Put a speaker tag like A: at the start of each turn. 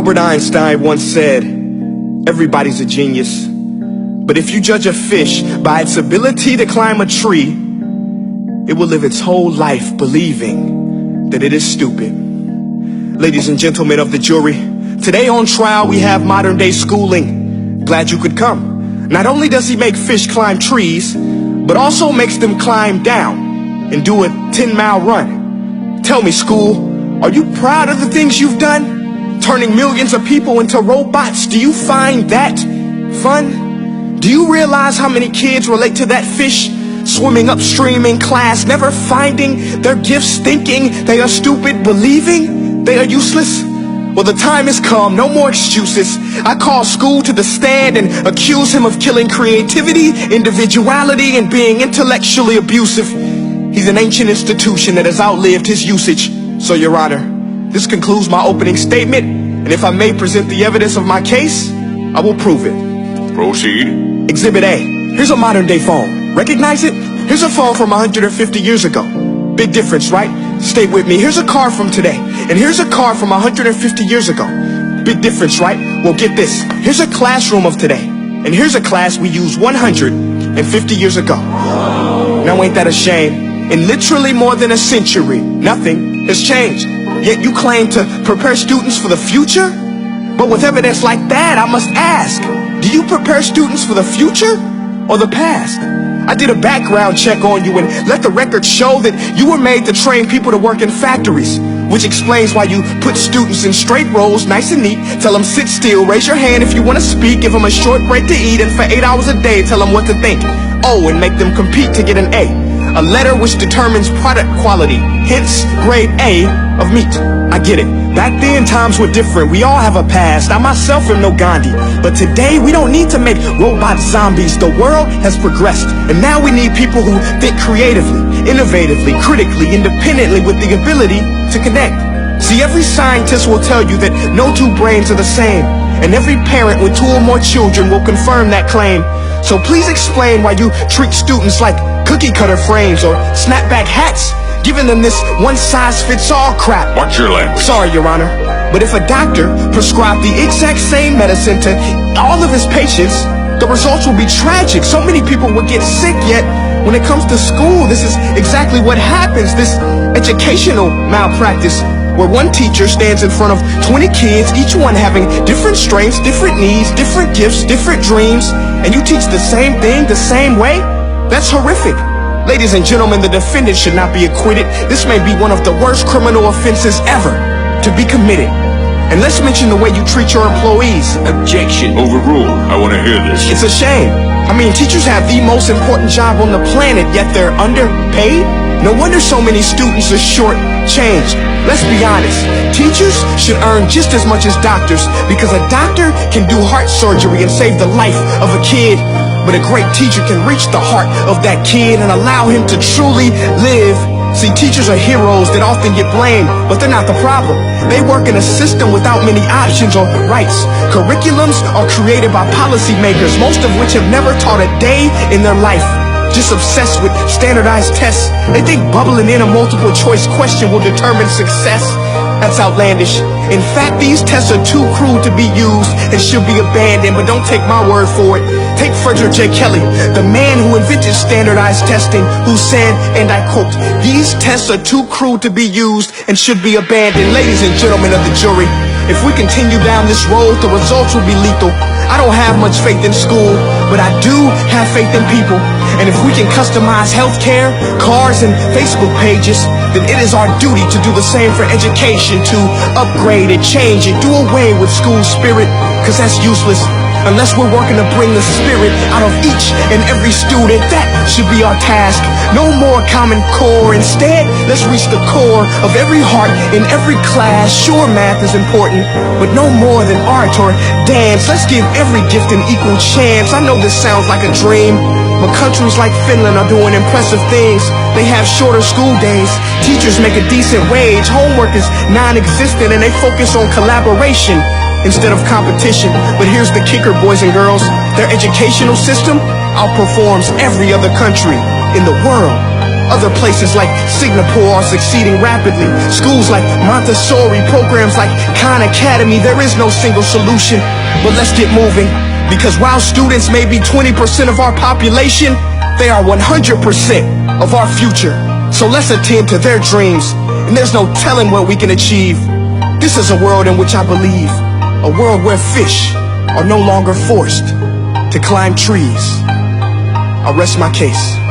A: Albert Einstein once said, everybody's a genius, but if you judge a fish by its ability to climb a tree, it will live its whole life believing that it is stupid. Ladies and gentlemen of the jury, today on trial we have modern day schooling. Glad you could come. Not only does he make fish climb trees, but also makes them climb down and do a 10-mile run. Tell me, school, are you proud of the things you've done? Turning millions of people into robots, do you find that fun? Do you realize how many kids relate to that fish swimming upstream in class, never finding their gifts, thinking they are stupid, believing they are useless? Well, the time has come, no more excuses. I call school to the stand and accuse him of killing creativity, individuality, and being intellectually abusive. He's an ancient institution that has outlived his usage. So, Your Honor, this concludes my opening statement, and if I may present the evidence of my case, I will prove it.
B: Proceed.
A: Exhibit A. Here's a modern day phone. Recognize it? Here's a phone from 150 years ago. Big difference, right? Stay with me. Here's a car from today, and here's a car from 150 years ago. Big difference, right? Well, get this. Here's a classroom of today, and here's a class we used 150 years ago. Now ain't that a shame? In literally more than a century, nothing has changed. Yet you claim to prepare students for the future? But with evidence like that, I must ask, do you prepare students for the future or the past? I did a background check on you and let the record show that you were made to train people to work in factories, which explains why you put students in straight rows, nice and neat, tell them sit still, raise your hand if you want to speak, give them a short break to eat, and for 8 hours a day tell them what to think. Oh, and make them compete to get an A letter which determines product quality, hence grade A of meat. I get it. Back then, times were different. We all have a past. I myself am no Gandhi. But today, we don't need to make robot zombies. The world has progressed. And now we need people who think creatively, innovatively, critically, independently, with the ability to connect. See, every scientist will tell you that no two brains are the same. And every parent with 2 or more children will confirm that claim. So please explain why you treat students like cookie cutter frames or snapback hats, giving them this one-size-fits-all crap.
B: Watch your language.
A: Sorry, Your Honor, but if a doctor prescribed the exact same medicine to all of his patients, the results will be tragic. So many people will get sick, yet when it comes to school, this is exactly what happens. This educational malpractice, where one teacher stands in front of 20 kids, each one having different strengths, different needs, different gifts, different dreams, and you teach the same thing the same way? That's horrific. Ladies and gentlemen, the defendant should not be acquitted. This may be one of the worst criminal offenses ever to be committed. And let's mention the way you treat your employees.
B: Objection. Overruled. I want to hear this.
A: It's a shame. I mean, teachers have the most important job on the planet, yet they're underpaid? No wonder so many students are short-changed. Let's be honest. Teachers should earn just as much as doctors, because a doctor can do heart surgery and save the life of a kid. But a great teacher can reach the heart of that kid and allow him to truly live. See, teachers are heroes that often get blamed, but they're not the problem. They work in a system without many options or rights. Curriculums are created by policymakers, most of which have never taught a day in their life. Just obsessed with standardized tests. They think bubbling in a multiple choice question will determine success. That's outlandish. In fact, these tests are too cruel to be used and should be abandoned, but don't take my word for it. Take Frederick J. Kelly, the man who invented standardized testing, who said, and I quote, "These tests are too cruel to be used and should be abandoned." Ladies and gentlemen of the jury, if we continue down this road, the results will be lethal. I don't have much faith in school, but I do have faith in people. And if we can customize healthcare, cars, and Facebook pages, then it is our duty to do the same for education, to upgrade and change and do away with school spirit, because that's useless. Unless we're working to bring the spirit out of each and every student, that should be our task. No more Common Core. Instead, let's reach the core of every heart in every class. Sure, math is important, but no more than art or dance. Let's give every gift an equal chance. I know this sounds like a dream, but countries like Finland are doing impressive things. They have shorter school days. Teachers make a decent wage. Homework is non-existent, and they focus on collaboration instead of competition. But here's the kicker, boys and girls. Their educational system outperforms every other country in the world. Other places like Singapore are succeeding rapidly. Schools like Montessori, programs like Khan Academy. There is no single solution, but let's get moving. Because while students may be 20% of our population, they are 100% of our future. So let's attend to their dreams, and there's no telling what we can achieve. This is a world in which I believe, a world where fish are no longer forced to climb trees. I'll rest my case.